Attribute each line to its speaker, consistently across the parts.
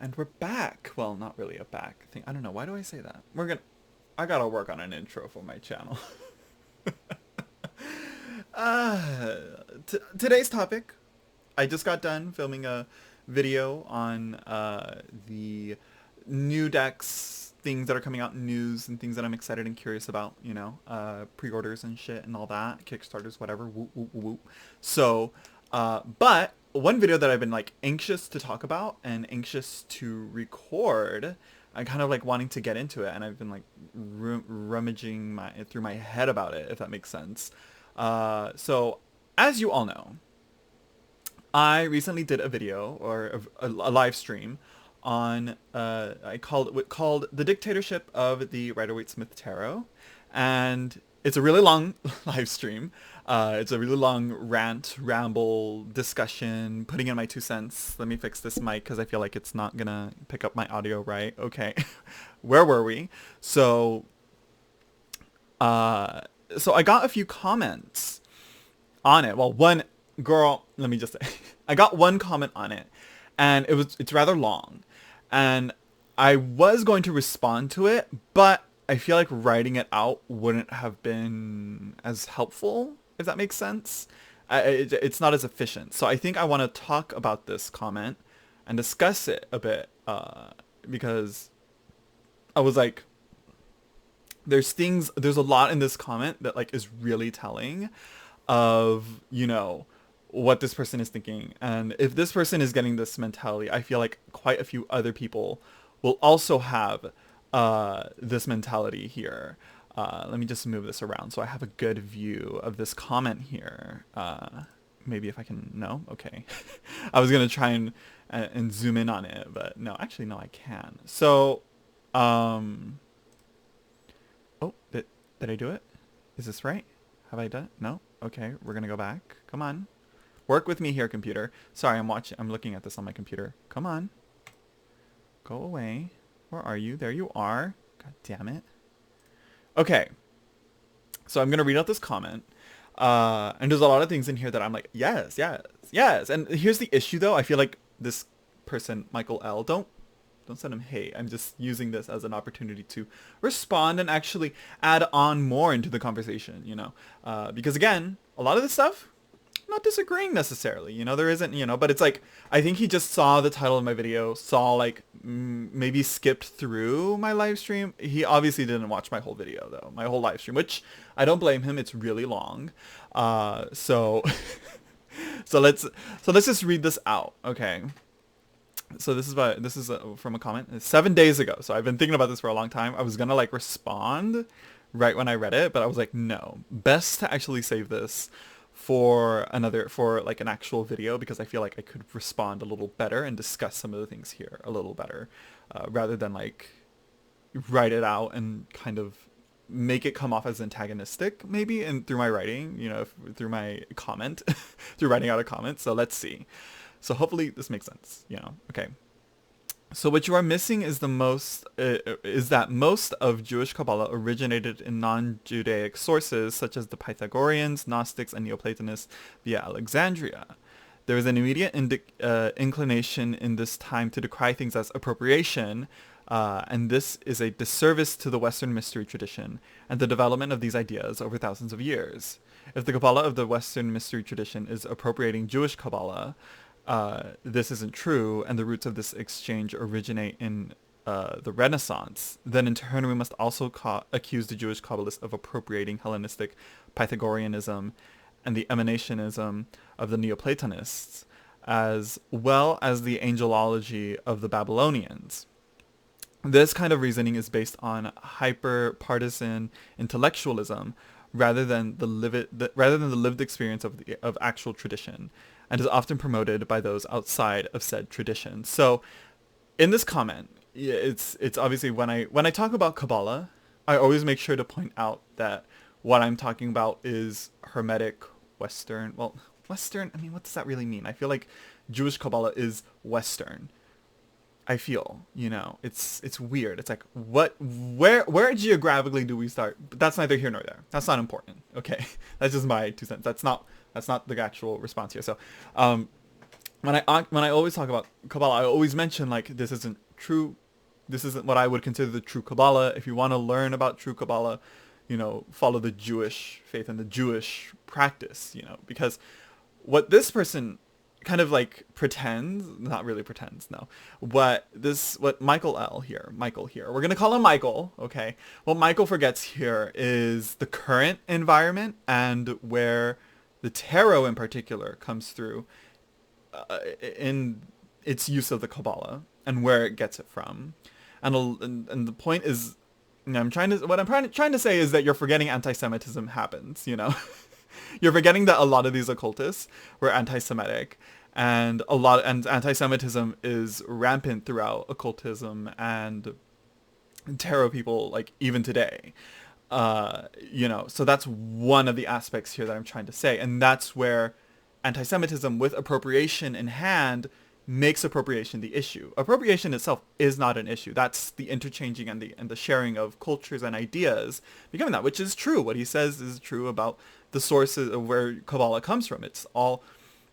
Speaker 1: And we're back. Well, not really a back thing. I don't know. Why do I say that? I gotta work on an intro for my channel. uh, Today's topic. I just got done filming a video on the new decks, things that are coming out in news, and things that I'm excited and curious about. Pre-orders and shit and all that, Kickstarters, whatever. Whoop whoop whoop. So, but one video that I've been like anxious to talk about and anxious to record. I kind of like wanting to get into it, and I've been like rummaging through my head about it, if that makes sense. So, as you all know, I recently did a video or a live stream on I called the dictatorship of the Rider-Waite-Smith Tarot, and it's a really long live stream. It's a really long rant, ramble, discussion, putting in my 2 cents. Let me fix this mic because I feel like it's not gonna pick up my audio right. Okay, where were we? Uh, so I got a few comments on it. Well, one girl, let me just say, I got one comment on it, and it's rather long, and I was going to respond to it, but I feel like writing it out wouldn't have been as helpful, if that makes sense. It's not as efficient. So I think I want to talk about this comment and discuss it a bit, because I was like, there's a lot in this comment that like is really telling of, what this person is thinking. And if this person is getting this mentality, I feel like quite a few other people will also have this mentality here. Let me just move this around so I have a good view of this comment here. Maybe if I can, no? Okay. I was going to try and zoom in on it, but no, actually, no, I can. So, oh, did I do it? Is this right? Have I done it? No? Okay, we're going to go back. Come on. Work with me here, computer. Sorry, I'm looking at this on my computer. Come on. Go away. Where are you? There you are. God damn it. Okay. So I'm going to read out this comment. And there's a lot of things in here that I'm like, yes, yes, yes. And here's the issue, though. I feel like this person, Michael L., don't send him hate. I'm just using this as an opportunity to respond and actually add on more into the conversation, because again, a lot of this stuff, I'm not disagreeing necessarily, there isn't, but it's like, I think he just saw the title of my video, saw like, maybe skipped through my live stream. He obviously didn't watch my whole video though, my whole live stream, which I don't blame him. It's really long. So, so let's just read this out. Okay. So this is from a comment. It's 7 days ago. So I've been thinking about this for a long time. I was gonna like respond right when I read it, but I was like, no, best to actually save this for like an actual video, because I feel like I could respond a little better and discuss some of the things here a little better, rather than like write it out and kind of make it come off as antagonistic maybe, and through my writing, through my comment, through writing out a comment. So let's see. So hopefully this makes sense, Okay. So what you are missing is that most of Jewish Kabbalah originated in non-Judaic sources, such as the Pythagoreans, Gnostics, and Neoplatonists via Alexandria. There is an immediate inclination in this time to decry things as appropriation, and this is a disservice to the Western mystery tradition and the development of these ideas over thousands of years. If the Kabbalah of the Western mystery tradition is appropriating Jewish Kabbalah, this isn't true, and the roots of this exchange originate in the Renaissance, then in turn we must also accuse the Jewish Kabbalists of appropriating Hellenistic Pythagoreanism and the emanationism of the Neoplatonists, as well as the angelology of the Babylonians. This kind of reasoning is based on hyper-partisan intellectualism rather than the lived experience of actual tradition, and is often promoted by those outside of said tradition. So, in this comment, it's obviously when I talk about Kabbalah, I always make sure to point out that what I'm talking about is Hermetic Western. Well, Western. I mean, what does that really mean? I feel like Jewish Kabbalah is Western. I feel, it's weird. It's like, where geographically do we start? But that's neither here nor there. That's not important. Okay. That's just my 2 cents. That's not the actual response here. So, when I always talk about Kabbalah, I always mention like this isn't true. This isn't what I would consider the true Kabbalah. If you want to learn about true Kabbalah, follow the Jewish faith and the Jewish practice, because what this person kind of like pretends, not really pretends, no. What Michael here, we're going to call him Michael, okay? What Michael forgets here is the current environment and where the tarot in particular comes through in its use of the Kabbalah and where it gets it from. And the point is, what I'm trying to say is that you're forgetting anti-Semitism happens, You're forgetting that a lot of these occultists were anti-Semitic, and anti-Semitism is rampant throughout occultism and tarot people, like even today. So that's one of the aspects here that I'm trying to say, and that's where anti-Semitism with appropriation in hand makes appropriation the issue. Appropriation itself is not an issue. That's the interchanging and the sharing of cultures and ideas becoming that, which is true. What he says is true about the sources of where Kabbalah comes from. It's all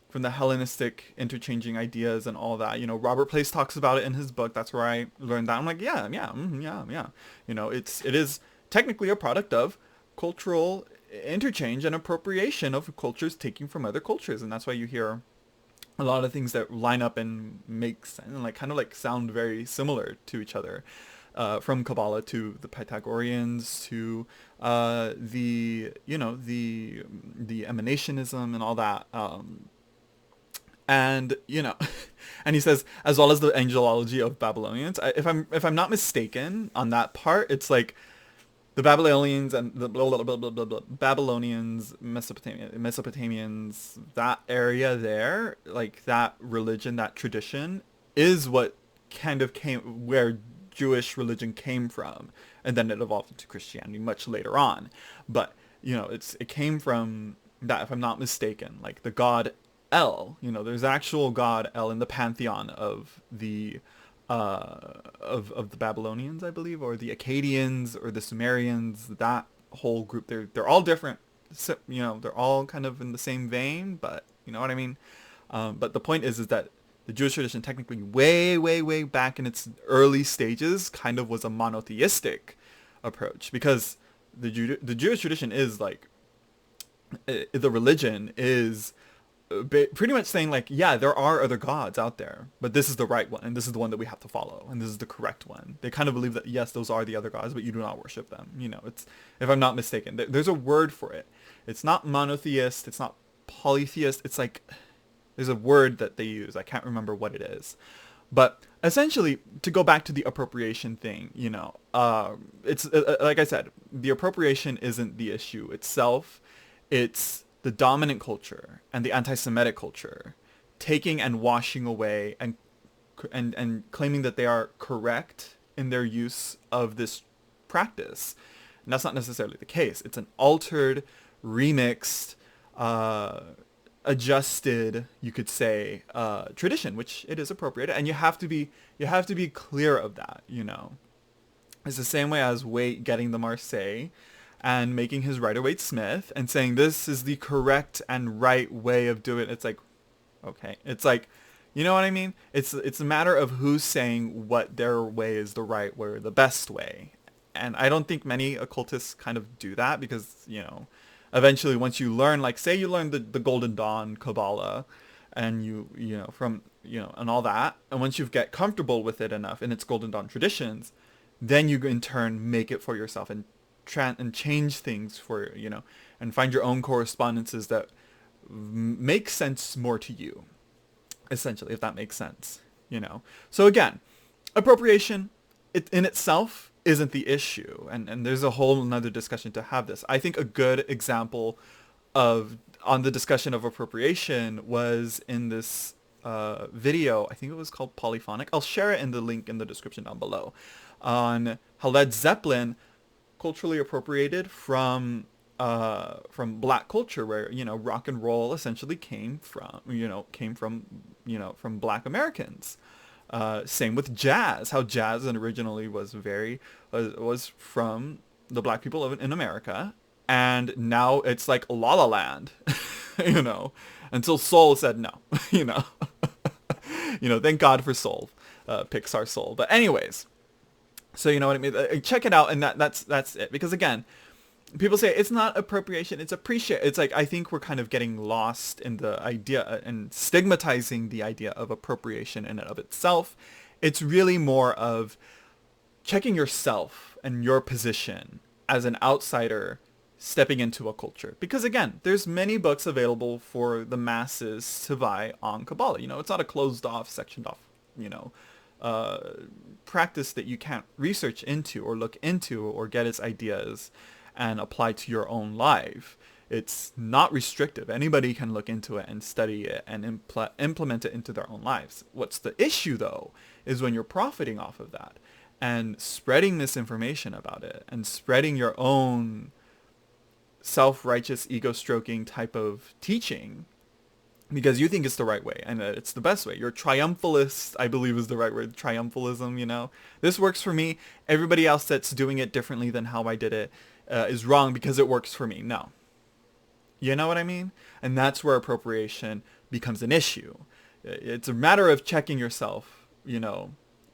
Speaker 1: from the Hellenistic interchanging ideas and all that. Robert Place talks about it in his book. That's where I learned that. I'm like, yeah. It is technically a product of cultural interchange and appropriation of cultures taking from other cultures, and that's why you hear a lot of things that line up and make sense and kind of sound very similar to each other, from Kabbalah to the Pythagoreans to the emanationism and all that, and and he says, as well as the angelology of Babylonians. If I'm not mistaken on that part, it's like the Babylonians and the Babylonians, Mesopotamians, that area there, like that religion, that tradition, is what kind of where Jewish religion came from, and then it evolved into Christianity much later on. But it came from that, if I'm not mistaken, like the god El. There's actual god El in the pantheon of the of the Babylonians, I believe, or the Akkadians or the Sumerians. That whole group, they're all different. So, they're all kind of in the same vein, but you know what I mean. But the point is that the Jewish tradition, technically, way back in its early stages, kind of was a monotheistic approach, because the Jewish tradition is like, the religion is pretty much saying like, yeah, there are other gods out there, but this is the right one, and this is the one that we have to follow, and this is the correct one. They kind of believe that, yes, those are the other gods, but you do not worship them. It's, if I'm not mistaken, there's a word for it. It's not monotheist, it's not polytheist, it's like, there's a word that they use. I can't remember what it is. But essentially, to go back to the appropriation thing, it's like I said, the appropriation isn't the issue itself. It's the dominant culture and the anti-Semitic culture taking and washing away and claiming that they are correct in their use of this practice. And that's not necessarily the case. It's an altered, remixed, adjusted, you could say, tradition, which it is appropriated, and you have to be clear of that. It's the same way as Waite getting the Marseille and making his Rider-Waite Smith and saying this is the correct and right way of doing it. It's like, okay, it's like, you know what I mean? It's a matter of who's saying what their way is the right way or the best way. And I don't think many occultists kind of do that, because eventually, once you learn, like, say you learn the Golden Dawn Kabbalah, and and all that, and once you get comfortable with it enough in its Golden Dawn traditions, then you in turn make it for yourself and change things for and find your own correspondences that make sense more to you, essentially, if that makes sense. So again, appropriation in itself isn't the issue, and there's a whole another discussion to have this. I think a good example on the discussion of appropriation was in this video. I think it was called Polyphonic. I'll share it in the link in the description down below, on how Led Zeppelin culturally appropriated from black culture, where rock and roll essentially came from from black Americans. Same with jazz, how jazz originally was from the black people in America, and now it's like La La Land, until soul said no, You know, thank God for Soul, Pixar Soul. But anyways, so you know what I mean. Check it out, and that's it. Because again, people say it's not appropriation, it's appreciate. It's like I think we're kind of getting lost in the idea and stigmatizing the idea of appropriation in and of itself. It's really more of checking yourself and your position as an outsider stepping into a culture. Because again, there's many books available for the masses to buy on Kabbalah. You know, it's not a closed off, sectioned off, you know, practice that you can't research into or look into or get its ideas and apply to your own life. It's not restrictive. Anybody can look into it and study it and implement it into their own lives. What's the issue though is when you're profiting off of that and spreading misinformation about it and spreading your own self-righteous ego-stroking type of teaching because you think it's the right way and it's the best way. You're triumphalist, I believe is the right word, triumphalism, you know. This works for me. Everybody else that's doing it differently than how I did it is wrong because it works for me. No. You know what I mean? And that's where appropriation becomes an issue. It's a matter of checking yourself, you know,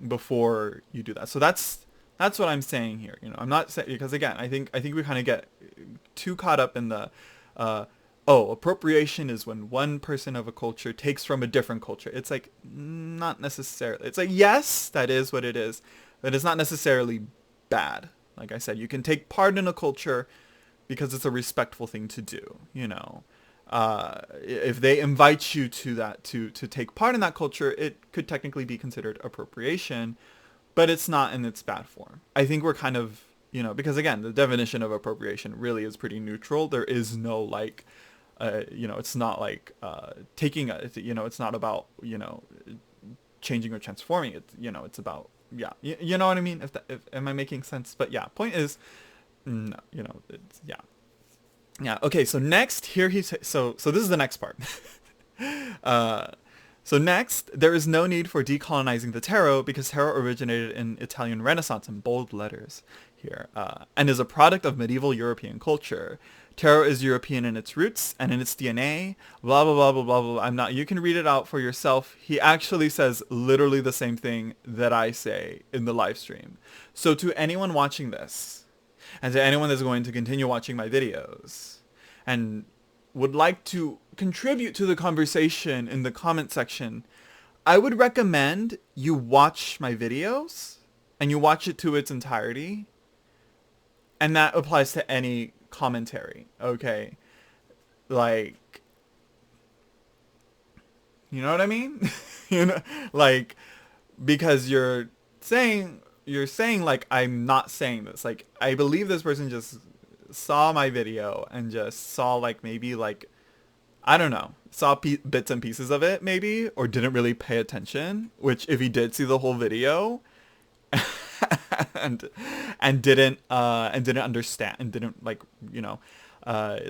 Speaker 1: before you do that. So that's what I'm saying here. You know, I'm not saying, because again, I think we kind of get too caught up in the appropriation is when one person of a culture takes from a different culture. It's like not necessarily. It's like yes, that is what it is, but it's not necessarily bad. Like I said, you can take part in a culture because it's a respectful thing to do, you know. If they invite you to that, to take part in that culture, it could technically be considered appropriation, but it's not in its bad form. I think we're kind of, you know, because again, the definition of appropriation really is pretty neutral. There is no like, you know, it's not like taking, you know, it's not about, you know, changing or transforming it. You know, it's about, yeah, you know what I mean? If am I making sense? But yeah, point is, no, you know, it's, yeah. Yeah. Okay. So next here so this is the next part. So next, there is no need for decolonizing the tarot because tarot originated in Italian Renaissance in bold letters here, and is a product of medieval European culture. Tarot is European in its roots and in its DNA. Blah blah blah blah blah blah. I'm not. You can read it out for yourself. He actually says literally the same thing that I say in the live stream. So to anyone watching this, and to anyone that's going to continue watching my videos, and would like to contribute to the conversation in the comment section, I would recommend you watch my videos and you watch it to its entirety. And that applies to any commentary, okay? Like, you know what I mean? You know, like, because you're saying like, I'm not saying this. Like, I believe this person just saw my video and just saw like maybe like, I don't know, saw bits and pieces of it maybe, or didn't really pay attention, which if he did see the whole video and didn't understand and didn't like, you know,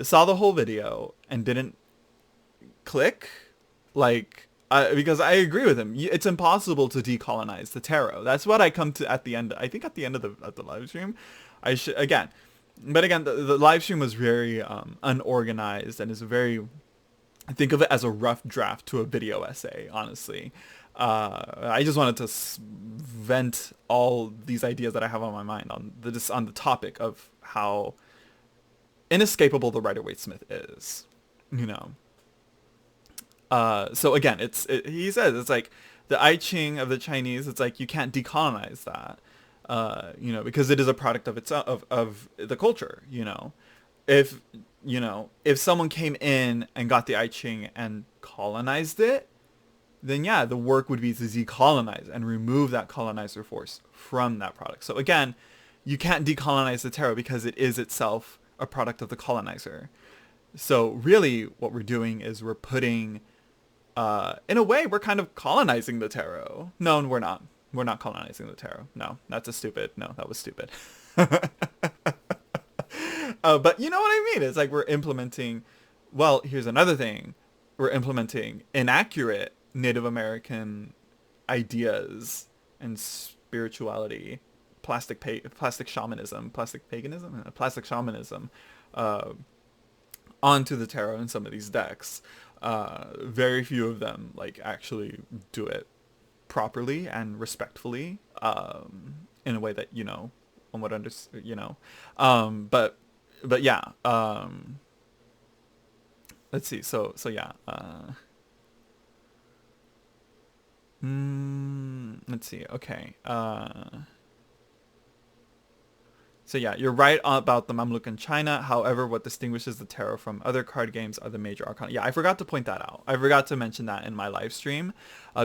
Speaker 1: saw the whole video and didn't click, like, because I agree with him. It's impossible to decolonize the tarot. That's what I come to at the end. I think at the end of the live stream, I should again. But again, the live stream was very unorganized and is very, I think of it as a rough draft to a video essay, honestly. I just wanted to vent all these ideas that I have on my mind on the topic of how inescapable the Rider-Waite-Smith is, you know. So again, he says it's like the I Ching of the Chinese. It's like you can't decolonize that, you know, because it is a product of of the culture. You know, if someone came in and got the I Ching and colonized it, then yeah, the work would be to decolonize and remove that colonizer force from that product. So again, you can't decolonize the tarot because it is itself a product of the colonizer. So really what we're doing is we're putting, in a way, we're kind of colonizing the tarot. No, we're not. We're not colonizing the tarot. No, that was stupid. But you know what I mean? It's like we're implementing, well, here's another thing. We're implementing inaccurate Native American ideas and spirituality, plastic shamanism, plastic paganism, plastic shamanism, onto the tarot in some of these decks. Very few of them like actually do it properly and respectfully, in a way that, one would but yeah, let's see. So yeah, let's see. Okay. So yeah, you're right about the Mamluk in China. However, what distinguishes the tarot from other card games are the major arcana. Yeah, I forgot to point that out. I forgot to mention that in my live stream,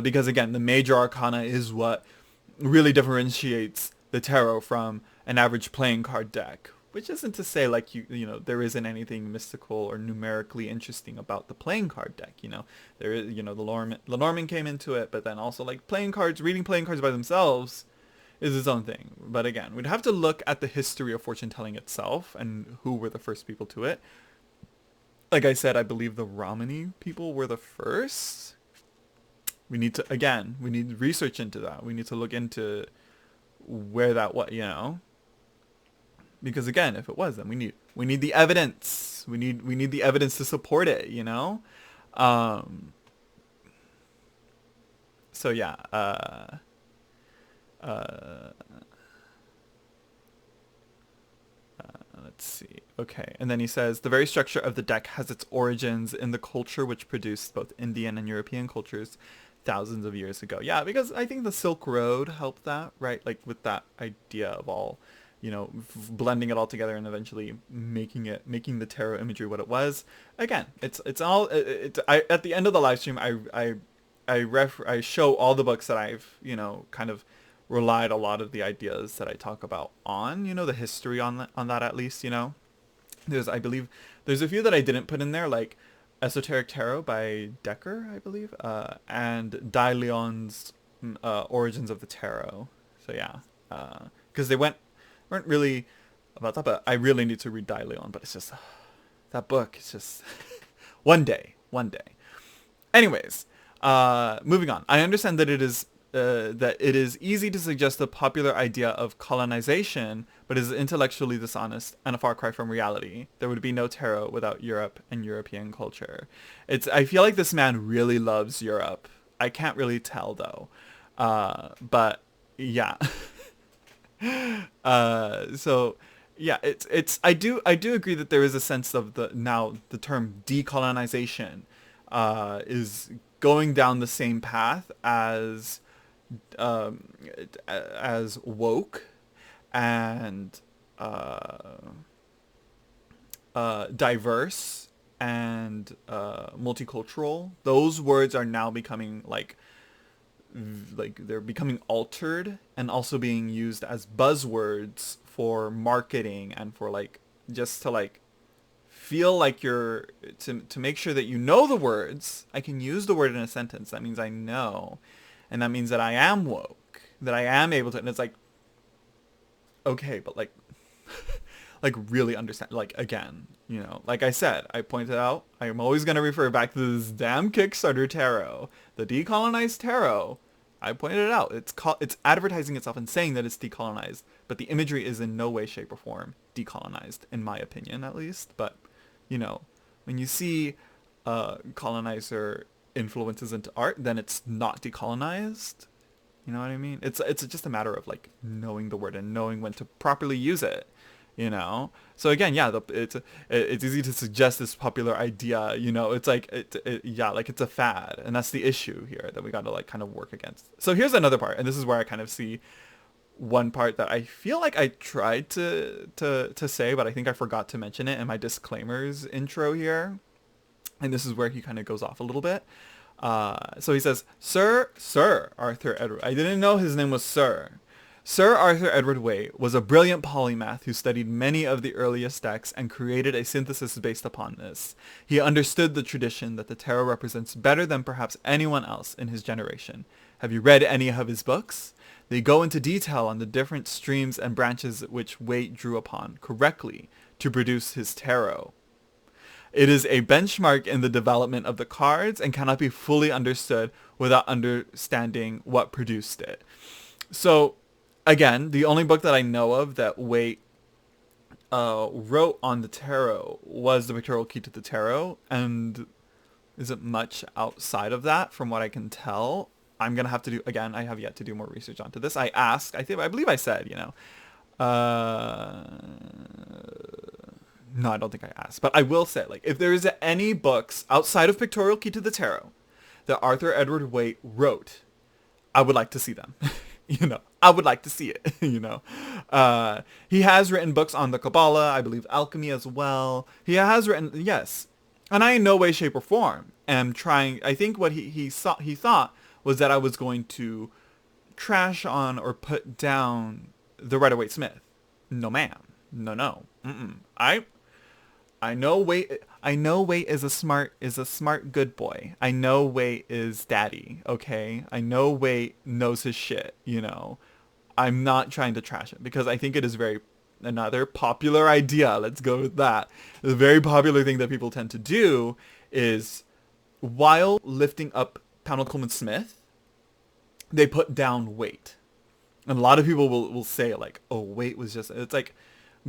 Speaker 1: because again, the major arcana is what really differentiates the tarot from an average playing card deck. Which isn't to say like there isn't anything mystical or numerically interesting about the playing card deck. There is the Lenormand came into it, but then also like reading playing cards by themselves is its own thing. But again, we'd have to look at the history of fortune telling itself and who were the first people to it. Like I said, I believe the Romani people were the first. We need research into that. We need to look into where that was. Because again, if it was, then we need the evidence. We need the evidence to support it. So yeah, let's see. Okay, and then he says the very structure of the deck has its origins in the culture which produced both Indian and European cultures thousands of years ago. Yeah, because I think the Silk Road helped that, right? Like with that idea of all, blending it all together and eventually making the tarot imagery what it was. Again, it's all I at the end of the live stream I show all the books that I've kind of relied a lot of the ideas that I talk about on, the history on that at least. I believe there's a few that I didn't put in there, like Esoteric Tarot by Decker, I believe, and Dai Leon's Origins of the Tarot. So yeah, because they weren't really about that, but I really need to read Dai Leon. But it's just that book. It's just one day. Anyways, moving on. I understand that it is easy to suggest the popular idea of colonization, but is intellectually dishonest and a far cry from reality. There would be no tarot without Europe and European culture. I feel like this man really loves Europe. I can't really tell though. But yeah. So yeah, I do agree that there is a sense of the term decolonization is going down the same path as woke and diverse and multicultural. Those words are now becoming like they're becoming altered and also being used as buzzwords for marketing and for like just to like feel like you're to make sure that you know the words. I can use the word in a sentence. That means I know. And that means that I am woke, that I am able to, and it's like, okay, but like, like really understand, like again, like I said, I pointed out, I'm always going to refer back to this damn Kickstarter tarot, the decolonized tarot. I pointed it out. It's advertising itself and saying that it's decolonized, but the imagery is in no way, shape, or form decolonized, in my opinion, at least. But, when you see colonizer influences into art, then it's not decolonized. You know what I mean? It's just a matter of like knowing the word and knowing when to properly use it. So again, yeah, it's easy to suggest this popular idea. It's like like it's a fad, and that's the issue here that we got to like kind of work against. So here's another part, and this is where I kind of see one part that I feel like I tried to say, but I think I forgot to mention it in my disclaimers intro here. And this is where he kind of goes off a little bit. So he says, Sir Arthur Edward. I didn't know his name was Sir. Sir Arthur Edward Waite was a brilliant polymath who studied many of the earliest texts and created a synthesis based upon this. He understood the tradition that the tarot represents better than perhaps anyone else in his generation. Have you read any of his books? They go into detail on the different streams and branches which Waite drew upon correctly to produce his tarot. It is a benchmark in the development of the cards and cannot be fully understood without understanding what produced it. So, again, the only book that I know of that Waite wrote on the tarot was The Pictorial Key to the Tarot, and isn't much outside of that from what I can tell. I'm gonna have to do again. I have yet to do more research onto this. I asked. I believe I said. No, I don't think I asked. But I will say, like, if there is any books outside of Pictorial Key to the Tarot that Arthur Edward Waite wrote, I would like to see them. I would like to see it. He has written books on the Kabbalah, I believe alchemy as well. He has written, yes, and I in no way, shape, or form am trying. I think what he thought was that I was going to trash on or put down the Rider-Waite Smith. No, ma'am. No, no. Mm-mm. I know Waite. I know Waite is a smart good boy. I know Waite is daddy. Okay. I know Waite knows his shit. I'm not trying to trash it because I think it is another popular idea. Let's go with that. The very popular thing that people tend to do is while lifting up Pownell Coleman Smith, they put down Waite. And a lot of people will say like, oh, Waite was just, it's like,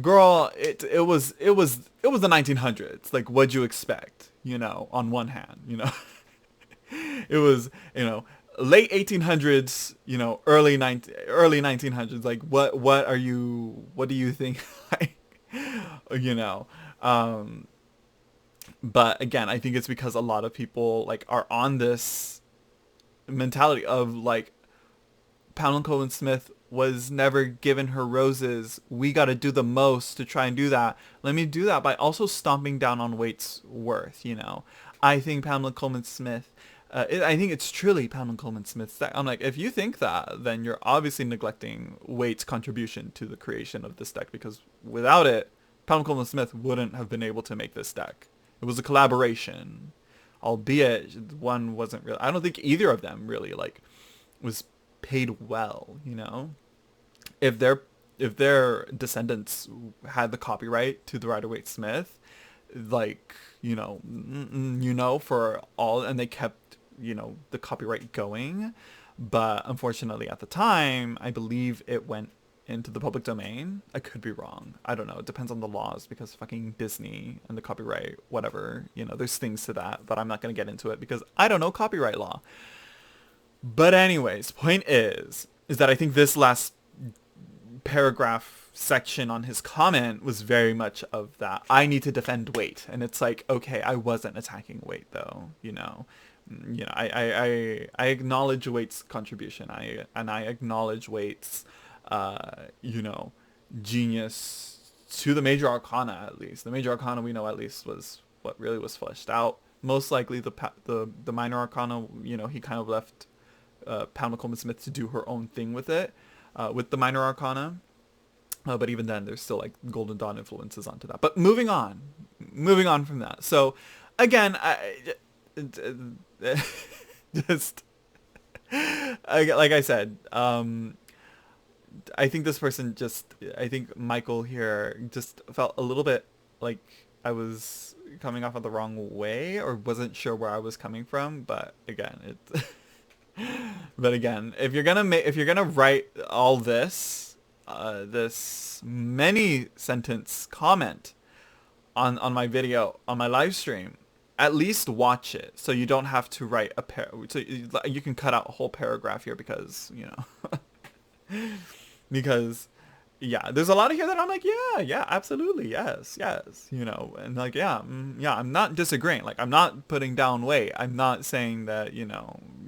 Speaker 1: girl, it was the 1900s. Like, what'd you expect? On one hand, it was, late 1800s, early 1900s. Like, what do you think? Like, you know, but again, I think it's because a lot of people like are on this mentality of like, Pownell Coleman Smith was never given her roses. We got to do the most to try and do that. Let me do that by also stomping down on Waite's worth. I think Pamela Coleman Smith. I think it's truly Pamela Coleman Smith's deck. I'm like, if you think that, then you're obviously neglecting Waite's contribution to the creation of this deck, because without it, Pamela Coleman Smith wouldn't have been able to make this deck. It was a collaboration, albeit one wasn't really. I don't think either of them really like was paid well. If their descendants had the copyright to the Rider-Waite Smith, like for all, and they kept the copyright going, but unfortunately at the time I believe it went into the public domain. I could be wrong. I don't know. It depends on the laws, because fucking Disney and the copyright, whatever, there's things to that, but I'm not going to get into it because I don't know copyright law. But anyways, point is that I think this last paragraph section on his comment was very much of that. I need to defend Waite. And it's like, okay, I wasn't attacking Waite though, I acknowledge Waite's contribution. I acknowledge Waite's, genius to the major arcana, at least. The major arcana we know at least was what really was fleshed out. Most likely the minor arcana, he kind of left Pamela Coleman Smith to do her own thing with it, with the minor arcana. But even then, there's still like Golden Dawn influences onto that. But moving on from that. So again, just like I said, I think this person I think Michael here just felt a little bit like I was coming off of the wrong way, or wasn't sure where I was coming from. But again, if you're gonna write all this, this many sentence comment on my video, on my live stream, at least watch it, so you don't have to write so you can cut out a whole paragraph here, because because yeah, there's a lot of here that I'm like, yeah, absolutely, yes, and like, yeah, I'm not disagreeing. Like, I'm not putting down Waite. I'm not saying that,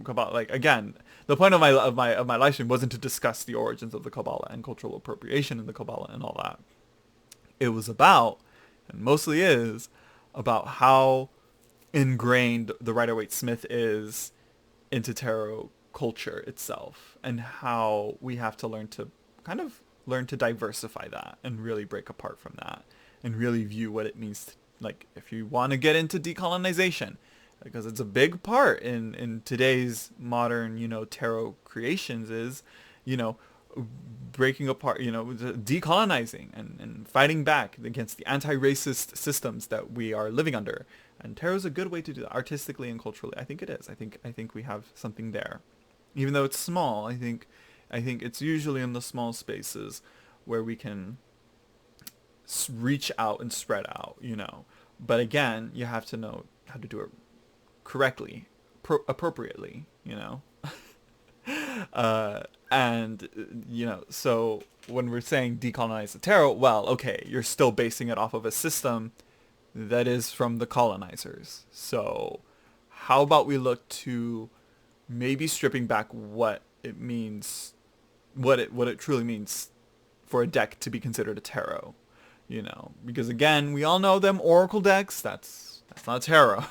Speaker 1: Kabbalah, like, again, the point of my live stream wasn't to discuss the origins of the Kabbalah and cultural appropriation in the Kabbalah and all that. It was about, and mostly is, about how ingrained the Rider-Waite Smith is into tarot culture itself, and how we have to learn to diversify that and really break apart from that and really view what it means to, like, if you want to get into decolonization, because it's a big part in today's modern, tarot creations, is, breaking apart, decolonizing and fighting back against the anti-racist systems that we are living under. And tarot is a good way to do that, artistically and culturally. I think it is. I think we have something there. Even though it's small, I think it's usually in the small spaces where we can reach out and spread out, But again, you have to know how to do it correctly, appropriately, And so when we're saying decolonize the tarot, well, okay, you're still basing it off of a system that is from the colonizers. So how about we look to maybe stripping back what it means, what it truly means for a deck to be considered a tarot, because again, we all know them oracle decks. That's not tarot.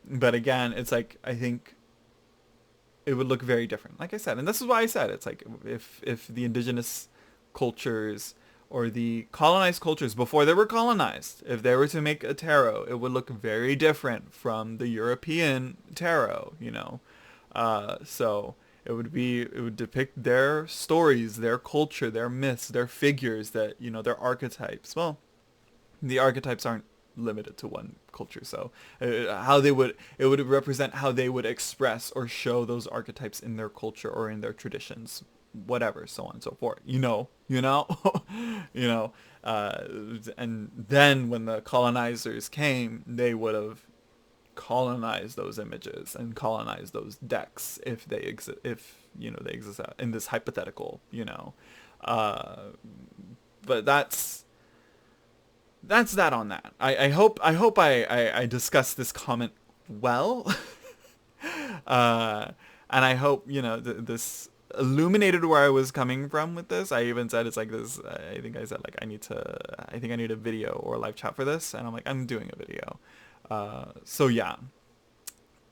Speaker 1: But again, it's like, I think it would look very different. Like I said, and this is why I said it's like, if the indigenous cultures or the colonized cultures before they were colonized, if they were to make a tarot, it would look very different from the European tarot, so it would depict their stories, their culture, their myths, their figures, that, their archetypes. Well, the archetypes aren't limited to one culture, so it would represent how they would express or show those archetypes in their culture or in their traditions, whatever, so on and so forth. And then when the colonizers came, they would have colonize those images and colonize those decks if they exist, they exist in this hypothetical, but that's that on that. I hope I discussed this comment well. And I hope, this illuminated where I was coming from with this. I even said it's like this, I think I said like, I think I need a video or a live chat for this, and I'm like, I'm doing a video. So yeah,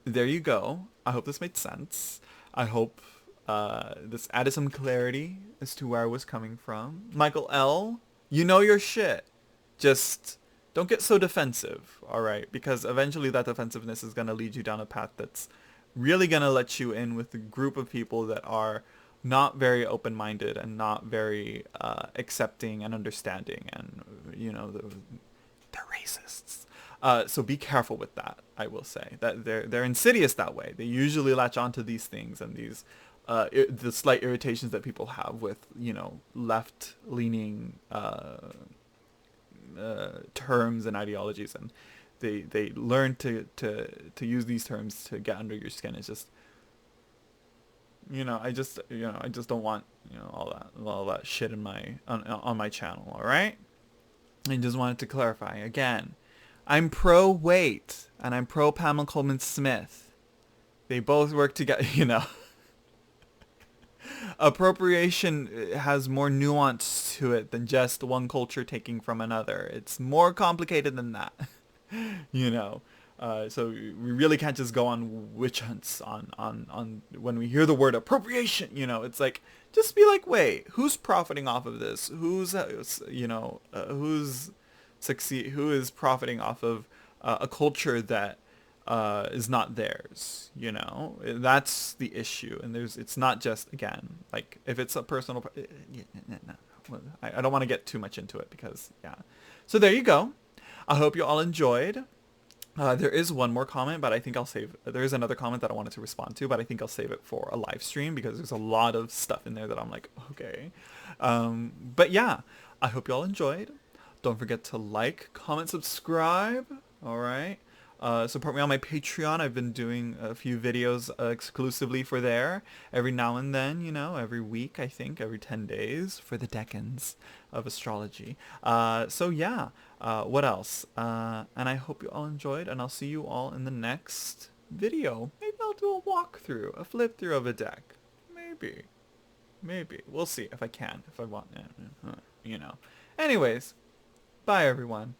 Speaker 1: there you go. I hope this made sense. I hope this added some clarity as to where I was coming from. Michael L., you know your shit. Just don't get so defensive, all right? Because eventually that defensiveness is going to lead you down a path that's really going to let you in with a group of people that are not very open-minded and not very accepting and understanding, and, they're racists. So be careful with that. I will say that they're insidious that way. They usually latch onto these things and these the slight irritations that people have with, left-leaning terms and ideologies, and they learn to use these terms to get under your skin. It's just, I just don't want, all that shit in on my channel. All right. I just wanted to clarify again. I'm pro Waite and I'm pro Pamela Coleman Smith. They both work together, Appropriation has more nuance to it than just one culture taking from another. It's more complicated than that. So we really can't just go on witch hunts on when we hear the word appropriation. It's like, just be like, wait, who's profiting off of this? Who's who is profiting off of a culture that is not theirs? That's the issue. And it's not just, again, like, if it's a personal, I don't want to get too much into it because, yeah. So there you go. I hope you all enjoyed. There is one more comment, but I think I'll save, there is another comment that I wanted to respond to, but I think I'll save it for a live stream because there's a lot of stuff in there that I'm like, okay. But yeah, I hope you all enjoyed. Don't forget to like, comment, subscribe. All right. Support me on my Patreon. I've been doing a few videos exclusively for there every now and then, every week, I think, every 10 days for the decans of astrology. So yeah, what else? And I hope you all enjoyed, and I'll see you all in the next video. Maybe I'll do a walkthrough, a flip through of a deck. Maybe. We'll see if I can, if I want. Anyways, bye everyone.